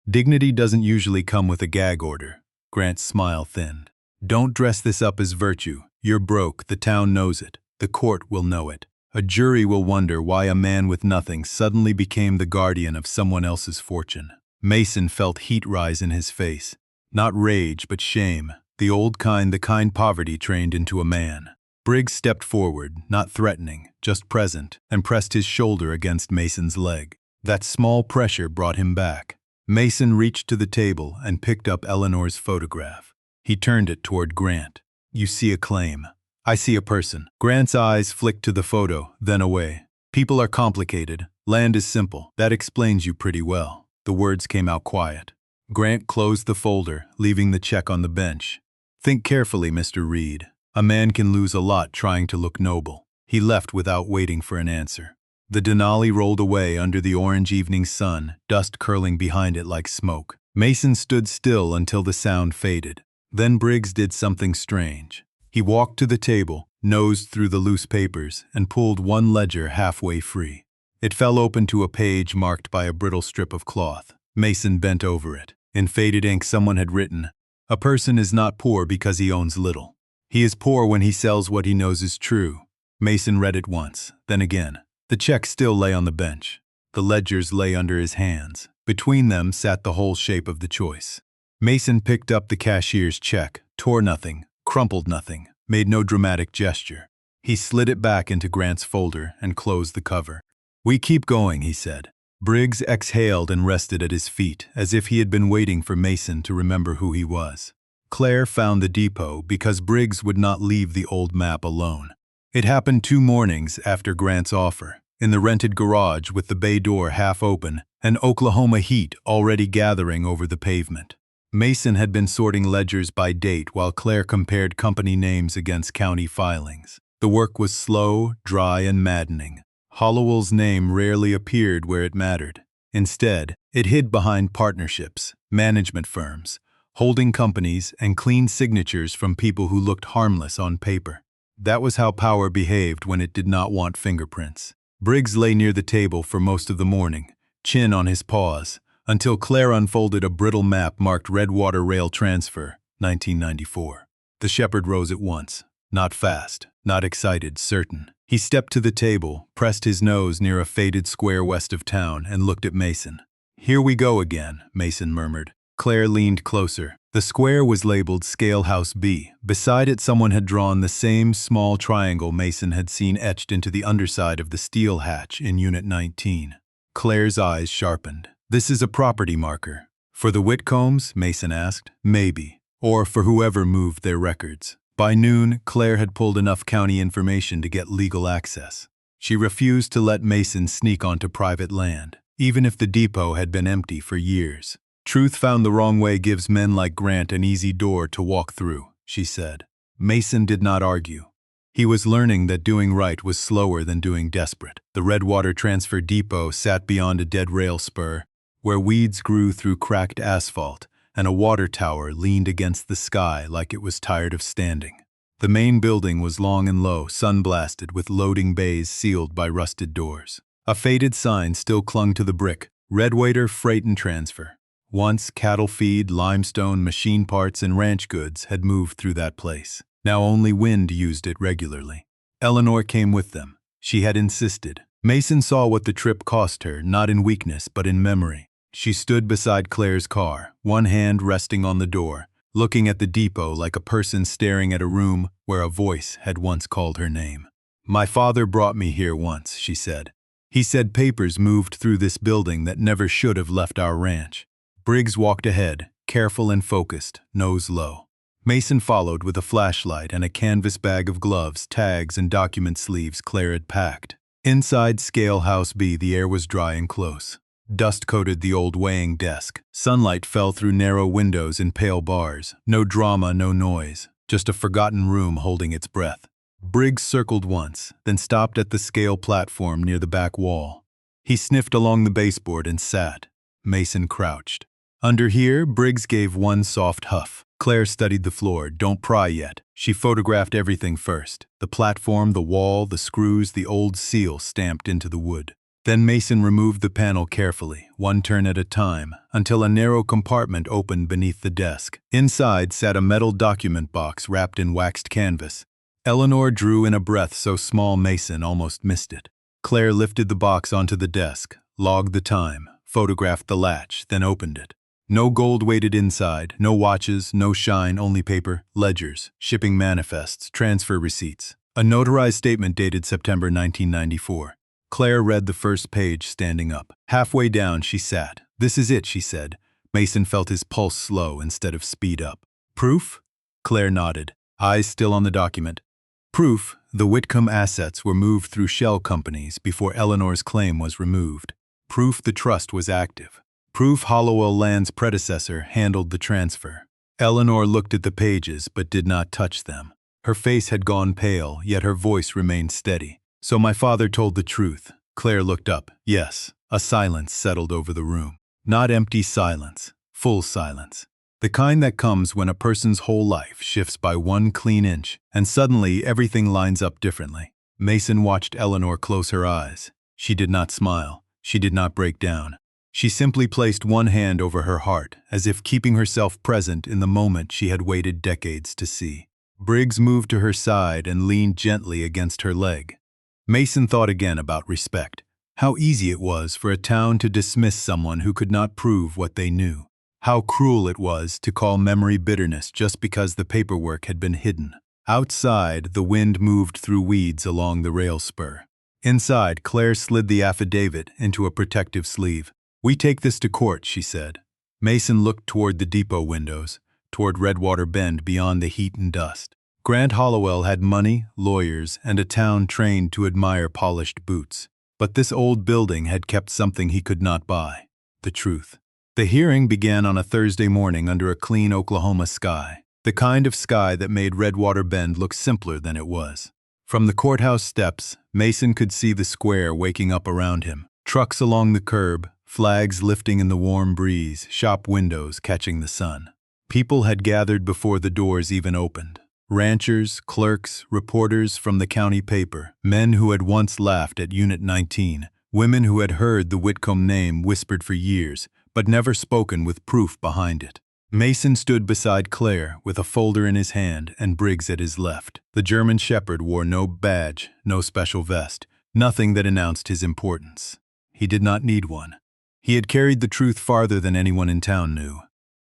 Dignity doesn't usually come with a gag order. Grant's smile thinned. Don't dress this up as virtue. You're broke. The town knows it. The court will know it. A jury will wonder why a man with nothing suddenly became the guardian of someone else's fortune. Mason felt heat rise in his face. Not rage, but shame. the kind poverty trained into a man. Briggs stepped forward, not threatening, just present, and pressed his shoulder against Mason's leg. That small pressure brought him back. Mason reached to the table and picked up Eleanor's photograph. He turned it toward Grant. "You see a claim. I see a person." Grant's eyes flicked to the photo, then away. "People are complicated. Land is simple. That explains you pretty well." The words came out quiet. Grant closed the folder, leaving the check on the bench. "Think carefully, Mr. Reed. A man can lose a lot trying to look noble." He left without waiting for an answer. The Denali rolled away under the orange evening sun, dust curling behind it like smoke. Mason stood still until the sound faded. Then Briggs did something strange. He walked to the table, nosed through the loose papers, and pulled one ledger halfway free. It fell open to a page marked by a brittle strip of cloth. Mason bent over it. In faded ink someone had written, "A person is not poor because he owns little. He is poor when he sells what he knows is true." Mason read it once, then again. The check still lay on the bench. The ledgers lay under his hands. Between them sat the whole shape of the choice. Mason picked up the cashier's check, tore nothing, crumpled nothing, made no dramatic gesture. He slid it back into Grant's folder and closed the cover. "We keep going," he said. Briggs exhaled and rested at his feet, as if he had been waiting for Mason to remember who he was. Claire found the depot because Briggs would not leave the old map alone. It happened 2 mornings after Grant's offer, in the rented garage with the bay door half open and Oklahoma heat already gathering over the pavement. Mason had been sorting ledgers by date while Claire compared company names against county filings. The work was slow, dry, and maddening. Hollowell's name rarely appeared where it mattered. Instead, it hid behind partnerships, management firms, holding companies, and clean signatures from people who looked harmless on paper. That was how power behaved when it did not want fingerprints. Briggs lay near the table for most of the morning, chin on his paws, until Claire unfolded a brittle map marked Redwater Rail Transfer, 1994. The shepherd rose at once, not fast, not excited, certain. He stepped to the table, pressed his nose near a faded square west of town, and looked at Mason. "Here we go again," Mason murmured. Claire leaned closer. The square was labeled Scale House B. Beside it someone had drawn the same small triangle Mason had seen etched into the underside of the steel hatch in Unit 19. Claire's eyes sharpened. "This is a property marker." "For the Whitcombs?" Mason asked. "Maybe. Or for whoever moved their records." By noon, Claire had pulled enough county information to get legal access. She refused to let Mason sneak onto private land, even if the depot had been empty for years. "Truth found the wrong way gives men like Grant an easy door to walk through," she said. Mason did not argue. He was learning that doing right was slower than doing desperate. The Redwater Transfer Depot sat beyond a dead rail spur, where weeds grew through cracked asphalt, and a water tower leaned against the sky like it was tired of standing. The main building was long and low, sun-blasted, with loading bays sealed by rusted doors. A faded sign still clung to the brick, Redwater Freight and Transfer. Once cattle feed, limestone, machine parts, and ranch goods had moved through that place. Now only wind used it regularly. Eleanor came with them. She had insisted. Mason saw what the trip cost her, not in weakness but in memory. She stood beside Claire's car, one hand resting on the door, looking at the depot like a person staring at a room where a voice had once called her name. "My father brought me here once," she said. "He said papers moved through this building that never should have left our ranch." Briggs walked ahead, careful and focused, nose low. Mason followed with a flashlight and a canvas bag of gloves, tags, and document sleeves Claire had packed. Inside Scale House B, the air was dry and close. Dust coated the old weighing desk. Sunlight fell through narrow windows and pale bars. No drama, no noise, just a forgotten room holding its breath. Briggs circled once, then stopped at the scale platform near the back wall. He sniffed along the baseboard and sat. Mason crouched. Under here, Briggs gave one soft huff. Claire studied the floor. "Don't pry yet." She photographed everything first. The platform, the wall, the screws, the old seal stamped into the wood. Then Mason removed the panel carefully, one turn at a time, until a narrow compartment opened beneath the desk. Inside sat a metal document box wrapped in waxed canvas. Eleanor drew in a breath so small Mason almost missed it. Claire lifted the box onto the desk, logged the time, photographed the latch, then opened it. No gold weighted inside, no watches, no shine, only paper, ledgers, shipping manifests, transfer receipts. A notarized statement dated September 1994. Claire read the first page standing up. Halfway down, she sat. "This is it," she said. Mason felt his pulse slow instead of speed up. "Proof?" Claire nodded, eyes still on the document. "Proof, the Whitcomb assets were moved through shell companies before Eleanor's claim was removed. Proof the trust was active. Proof Hollowell Land's predecessor handled the transfer." Eleanor looked at the pages but did not touch them. Her face had gone pale, yet her voice remained steady. "So my father told the truth." Claire looked up. Yes. A silence settled over the room. Not empty silence, full silence. The kind that comes when a person's whole life shifts by one clean inch, and suddenly everything lines up differently. Mason watched Eleanor close her eyes. She did not smile. She did not break down. She simply placed one hand over her heart, as if keeping herself present in the moment she had waited decades to see. Briggs moved to her side and leaned gently against her leg. Mason thought again about respect. How easy it was for a town to dismiss someone who could not prove what they knew. How cruel it was to call memory bitterness just because the paperwork had been hidden. Outside, the wind moved through weeds along the rail spur. Inside, Claire slid the affidavit into a protective sleeve. "We take this to court," she said. Mason looked toward the depot windows, toward Redwater Bend beyond the heat and dust. Grant Hollowell had money, lawyers, and a town trained to admire polished boots. But this old building had kept something he could not buy: the truth. The hearing began on a Thursday morning under a clean Oklahoma sky, the kind of sky that made Redwater Bend look simpler than it was. From the courthouse steps, Mason could see the square waking up around him. Trucks along the curb, flags lifting in the warm breeze, shop windows catching the sun. People had gathered before the doors even opened. Ranchers, clerks, reporters from the county paper, men who had once laughed at Unit 19, women who had heard the Whitcomb name whispered for years, but never spoken with proof behind it. Mason stood beside Claire with a folder in his hand and Briggs at his left. The German Shepherd wore no badge, no special vest, nothing that announced his importance. He did not need one. He had carried the truth farther than anyone in town knew.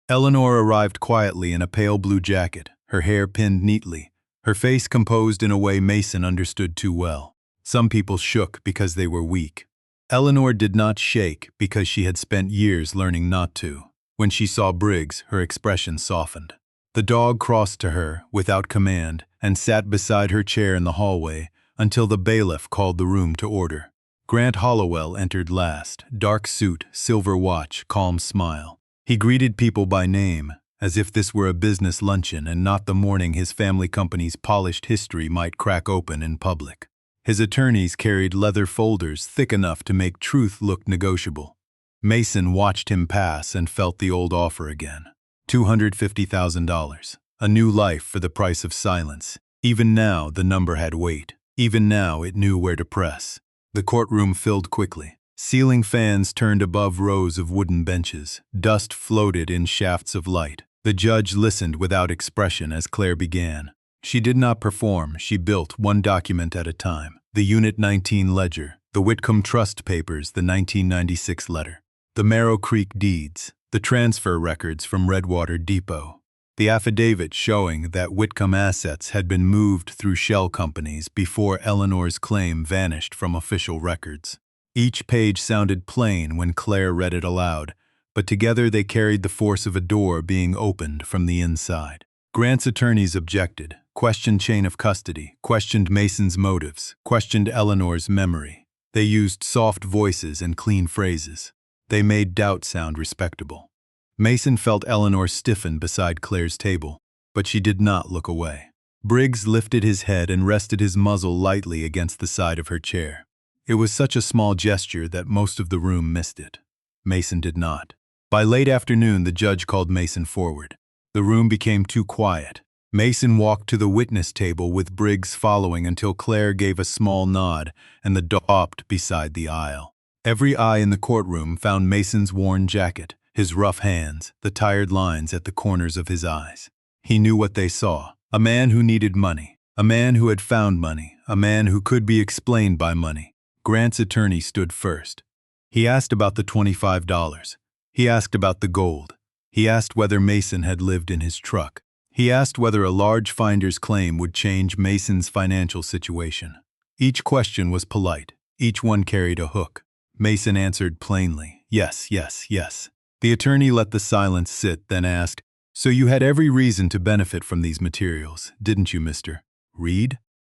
Eleanor arrived quietly in a pale blue jacket, her hair pinned neatly, her face composed in a way Mason understood too well. Some people shook because they were weak. Eleanor did not shake because she had spent years learning not to. When she saw Briggs, her expression softened. The dog crossed to her, without command, and sat beside her chair in the hallway until the bailiff called the room to order. Grant Hollowell entered last, dark suit, silver watch, calm smile. He greeted people by name, as if this were a business luncheon and not the morning his family company's polished history might crack open in public. His attorneys carried leather folders thick enough to make truth look negotiable. Mason watched him pass and felt the old offer again. $250,000. A new life for the price of silence. Even now, the number had weight. Even now, it knew where to press. The courtroom filled quickly. Ceiling fans turned above rows of wooden benches. Dust floated in shafts of light. The judge listened without expression as Claire began. She did not perform, she built one document at a time. The Unit 19 ledger, the Whitcomb Trust papers, the 1996 letter, the Marrow Creek deeds, the transfer records from Redwater Depot, the affidavit showing that Whitcomb assets had been moved through shell companies before Eleanor's claim vanished from official records. Each page sounded plain when Claire read it aloud, but together they carried the force of a door being opened from the inside. Grant's attorneys objected, questioned chain of custody, questioned Mason's motives, questioned Eleanor's memory. They used soft voices and clean phrases. They made doubt sound respectable. Mason felt Eleanor stiffen beside Claire's table, but she did not look away. Briggs lifted his head and rested his muzzle lightly against the side of her chair. It was such a small gesture that most of the room missed it. Mason did not. By late afternoon, the judge called Mason forward. The room became too quiet. Mason walked to the witness table with Briggs following until Claire gave a small nod and the dog stopped beside the aisle. Every eye in the courtroom found Mason's worn jacket, his rough hands, the tired lines at the corners of his eyes. He knew what they saw: a man who needed money, a man who had found money, a man who could be explained by money. Grant's attorney stood first. He asked about the $25. He asked about the gold. He asked whether Mason had lived in his truck. He asked whether a large finder's claim would change Mason's financial situation. Each question was polite. Each one carried a hook. Mason answered plainly, yes, yes, yes. The attorney let the silence sit, then asked, "So you had every reason to benefit from these materials, didn't you, Mr. Reed?"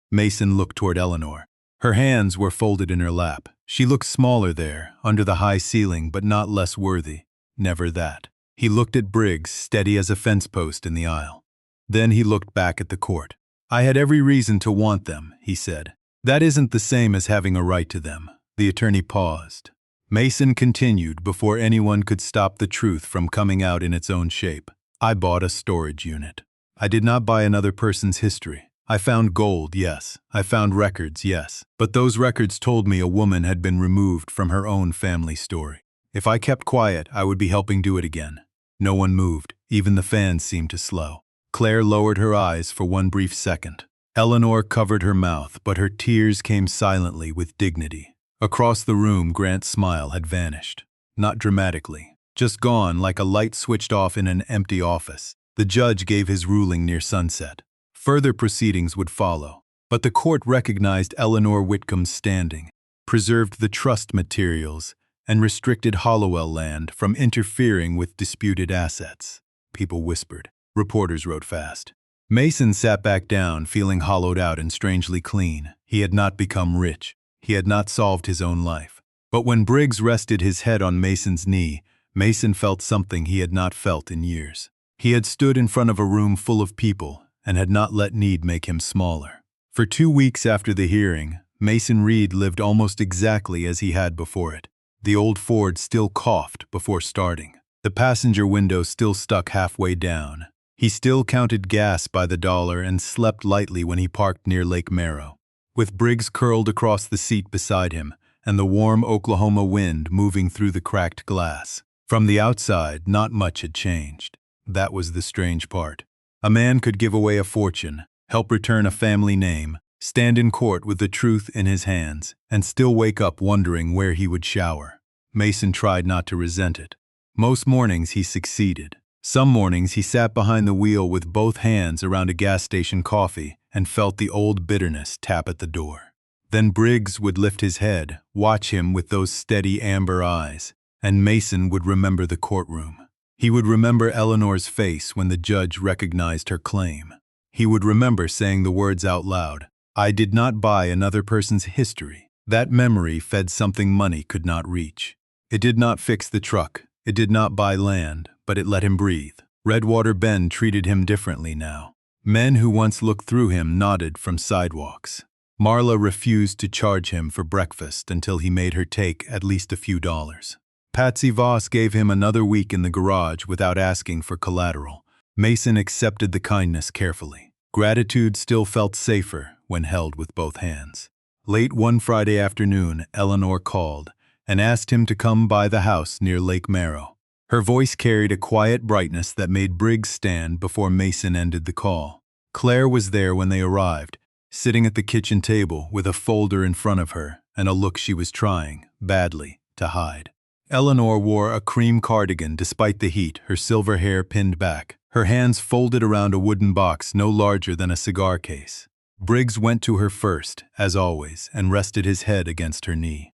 Mason looked toward Eleanor. Her hands were folded in her lap. She looked smaller there, under the high ceiling, but not less worthy. Never that. He looked at Briggs, steady as a fence post in the aisle. Then he looked back at the court. "I had every reason to want them," he said. "That isn't the same as having a right to them." The attorney paused. Mason continued before anyone could stop the truth from coming out in its own shape. "I bought a storage unit. I did not buy another person's history. I found gold, yes. I found records, yes. But those records told me a woman had been removed from her own family story. If I kept quiet, I would be helping do it again." No one moved. Even the fans seemed to slow. Claire lowered her eyes for one brief second. Eleanor covered her mouth, but her tears came silently with dignity. Across the room, Grant's smile had vanished. Not dramatically. Just gone like a light switched off in an empty office. The judge gave his ruling near sunset. Further proceedings would follow. But the court recognized Eleanor Whitcomb's standing, preserved the trust materials, and restricted Hollowell land from interfering with disputed assets. People whispered. Reporters wrote fast. Mason sat back down, feeling hollowed out and strangely clean. He had not become rich. He had not solved his own life. But when Briggs rested his head on Mason's knee, Mason felt something he had not felt in years. He had stood in front of a room full of people and had not let need make him smaller. For 2 weeks after the hearing, Mason Reed lived almost exactly as he had before it. The old Ford still coughed before starting. The passenger window still stuck halfway down. He still counted gas by the dollar and slept lightly when he parked near Lake Merrow. With Briggs curled across the seat beside him and the warm Oklahoma wind moving through the cracked glass. From the outside, not much had changed. That was the strange part. A man could give away a fortune, help return a family name, stand in court with the truth in his hands, and still wake up wondering where he would shower. Mason tried not to resent it. Most mornings he succeeded. Some mornings he sat behind the wheel with both hands around a gas station coffee and felt the old bitterness tap at the door. Then Briggs would lift his head, watch him with those steady amber eyes, and Mason would remember the courtroom. He would remember Eleanor's face when the judge recognized her claim. He would remember saying the words out loud, "I did not buy another person's history." That memory fed something money could not reach. It did not fix the truck. It did not buy land, but it let him breathe. Redwater Bend treated him differently now. Men who once looked through him nodded from sidewalks. Marla refused to charge him for breakfast until he made her take at least a few dollars. Patsy Voss gave him another week in the garage without asking for collateral. Mason accepted the kindness carefully. Gratitude still felt safer when held with both hands. Late one Friday afternoon, Eleanor called and asked him to come by the house near Lake Merrow. Her voice carried a quiet brightness that made Briggs stand before Mason ended the call. Claire was there when they arrived, sitting at the kitchen table with a folder in front of her and a look she was trying, badly, to hide. Eleanor wore a cream cardigan despite the heat, her silver hair pinned back, her hands folded around a wooden box no larger than a cigar case. Briggs went to her first, as always, and rested his head against her knee.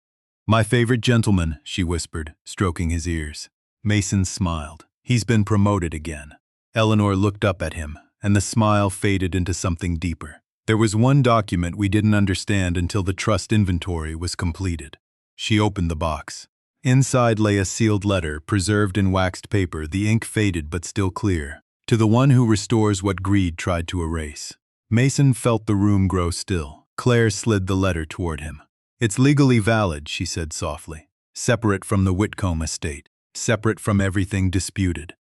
"My favorite gentleman," she whispered, stroking his ears. Mason smiled. "He's been promoted again." Eleanor looked up at him, and the smile faded into something deeper. "There was one document we didn't understand until the trust inventory was completed." She opened the box. Inside lay a sealed letter, preserved in waxed paper, the ink faded but still clear. "To the one who restores what greed tried to erase." Mason felt the room grow still. Claire slid the letter toward him. "It's legally valid," she said softly. "Separate from the Whitcomb estate. Separate from everything disputed."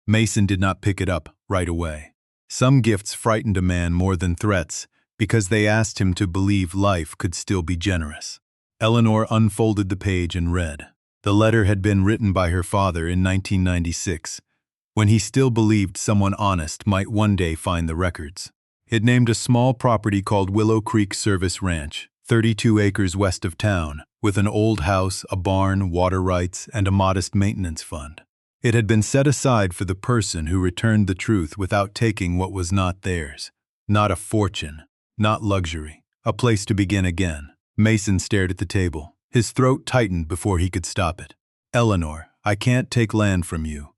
Mason did not pick it up right away. Some gifts frightened a man more than threats because they asked him to believe life could still be generous. Eleanor unfolded the page and read. The letter had been written by her father in 1996, when he still believed someone honest might one day find the records. It named a small property called Willow Creek Service Ranch, 32 acres west of town, with an old house, a barn, water rights, and a modest maintenance fund. It had been set aside for the person who returned the truth without taking what was not theirs. Not a fortune, not luxury, a place to begin again. Mason stared at the table. His throat tightened before he could stop it. Eleanor, I can't take land from you.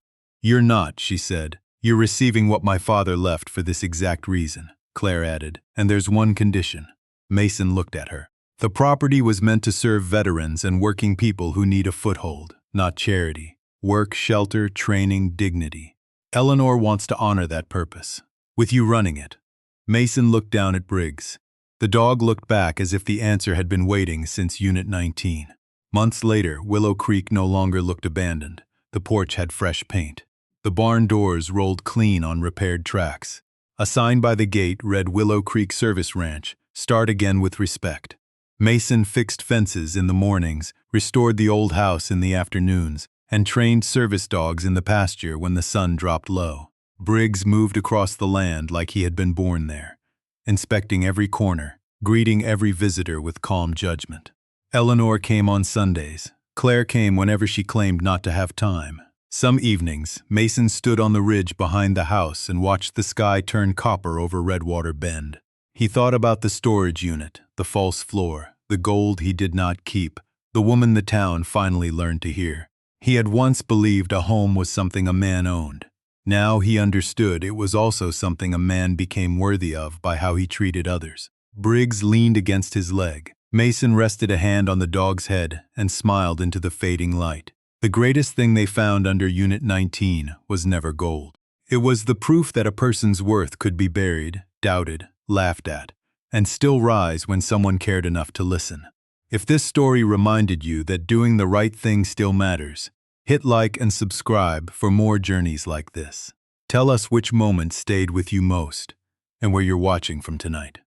You're not, she said. You're receiving what my father left for this exact reason, Claire added, and there's one condition. Mason looked at her. The property was meant to serve veterans and working people who need a foothold, not charity. Work, shelter, training, dignity. Eleanor wants to honor that purpose. With you running it. Mason looked down at Briggs. The dog looked back as if the answer had been waiting since Unit 19. Months later, Willow Creek no longer looked abandoned. The porch had fresh paint. The barn doors rolled clean on repaired tracks. A sign by the gate read Willow Creek Service Ranch, start again with respect. Mason fixed fences in the mornings, restored the old house in the afternoons, and trained service dogs in the pasture when the sun dropped low. Briggs moved across the land like he had been born there, inspecting every corner, greeting every visitor with calm judgment. Eleanor came on Sundays. Claire came whenever she claimed not to have time. Some evenings, Mason stood on the ridge behind the house and watched the sky turn copper over Redwater Bend. He thought about the storage unit, the false floor, the gold he did not keep, the woman the town finally learned to hear. He had once believed a home was something a man owned. Now he understood it was also something a man became worthy of by how he treated others. Briggs leaned against his leg. Mason rested a hand on the dog's head and smiled into the fading light. The greatest thing they found under Unit 19 was never gold. It was the proof that a person's worth could be buried, doubted, laughed at, and still rise when someone cared enough to listen. If this story reminded you that doing the right thing still matters, hit like and subscribe for more journeys like this. Tell us which moment stayed with you most and where you're watching from tonight.